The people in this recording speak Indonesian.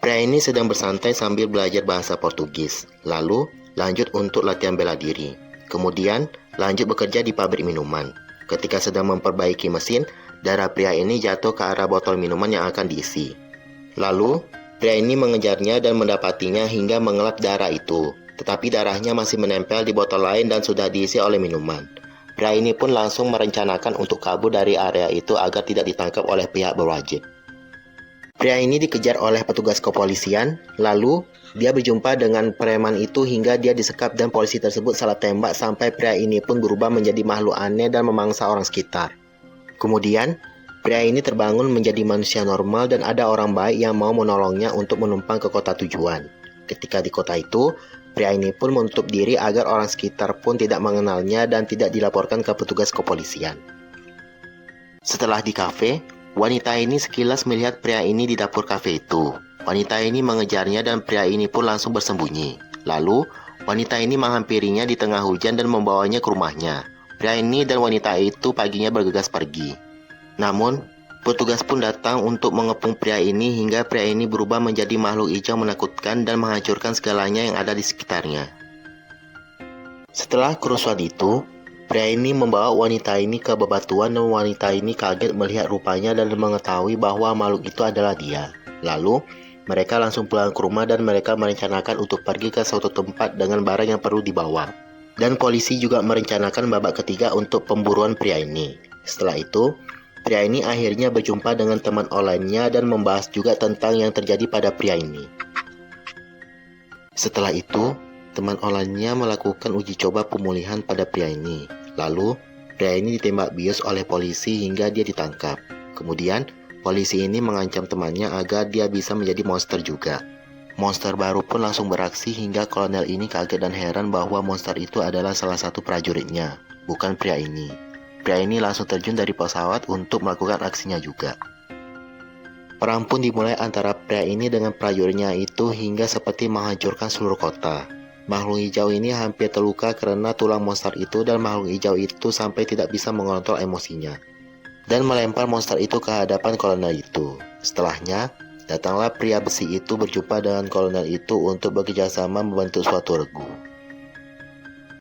Pria ini sedang bersantai sambil belajar bahasa Portugis, lalu lanjut untuk latihan bela diri. Kemudian lanjut bekerja di pabrik minuman. Ketika sedang memperbaiki mesin, darah pria ini jatuh ke arah botol minuman yang akan diisi. Lalu, pria ini mengejarnya dan mendapatinya hingga mengelap darah itu. Tetapi darahnya masih menempel di botol lain dan sudah diisi oleh minuman. Pria ini pun langsung merencanakan untuk kabur dari area itu agar tidak ditangkap oleh pihak berwajib. Pria ini dikejar oleh petugas kepolisian, lalu dia berjumpa dengan preman itu hingga dia disekap dan polisi tersebut salah tembak sampai pria ini pun berubah menjadi makhluk aneh dan memangsa orang sekitar. Kemudian, pria ini terbangun menjadi manusia normal dan ada orang baik yang mau menolongnya untuk menumpang ke kota tujuan. Ketika di kota itu, pria ini pun menutup diri agar orang sekitar pun tidak mengenalnya dan tidak dilaporkan ke petugas kepolisian. Setelah di kafe, wanita ini sekilas melihat pria ini di dapur kafe itu. Wanita ini mengejarnya dan pria ini pun langsung bersembunyi. Lalu, wanita ini menghampirinya di tengah hujan dan membawanya ke rumahnya. Pria ini dan wanita itu paginya bergegas pergi. Namun, petugas pun datang untuk mengepung pria ini hingga pria ini berubah menjadi makhluk hijau menakutkan dan menghancurkan segalanya yang ada di sekitarnya. Setelah kerusuhan itu, pria ini membawa wanita ini ke bebatuan dan wanita ini kaget melihat rupanya dan mengetahui bahwa makhluk itu adalah dia. Lalu, mereka langsung pulang ke rumah dan mereka merencanakan untuk pergi ke suatu tempat dengan barang yang perlu dibawa. Dan polisi juga merencanakan babak ketiga untuk pemburuan pria ini. Setelah itu, pria ini akhirnya berjumpa dengan teman online-nya dan membahas juga tentang yang terjadi pada pria ini. Setelah itu, teman online-nya melakukan uji coba pemulihan pada pria ini. Lalu, pria ini ditembak bius oleh polisi hingga dia ditangkap. Kemudian, polisi ini mengancam temannya agar dia bisa menjadi monster juga. Monster baru pun langsung beraksi hingga kolonel ini kaget dan heran bahwa monster itu adalah salah satu prajuritnya, bukan pria ini. Pria ini langsung terjun dari pesawat untuk melakukan aksinya juga. Perang pun dimulai antara pria ini dengan prajuritnya itu hingga seperti menghancurkan seluruh kota. Makhluk hijau ini hampir terluka karena tulang monster itu dan makhluk hijau itu sampai tidak bisa mengontrol emosinya. Dan melempar monster itu ke hadapan kolonel itu. Setelahnya, datanglah pria besi itu berjumpa dengan kolonel itu untuk bekerjasama membentuk suatu regu.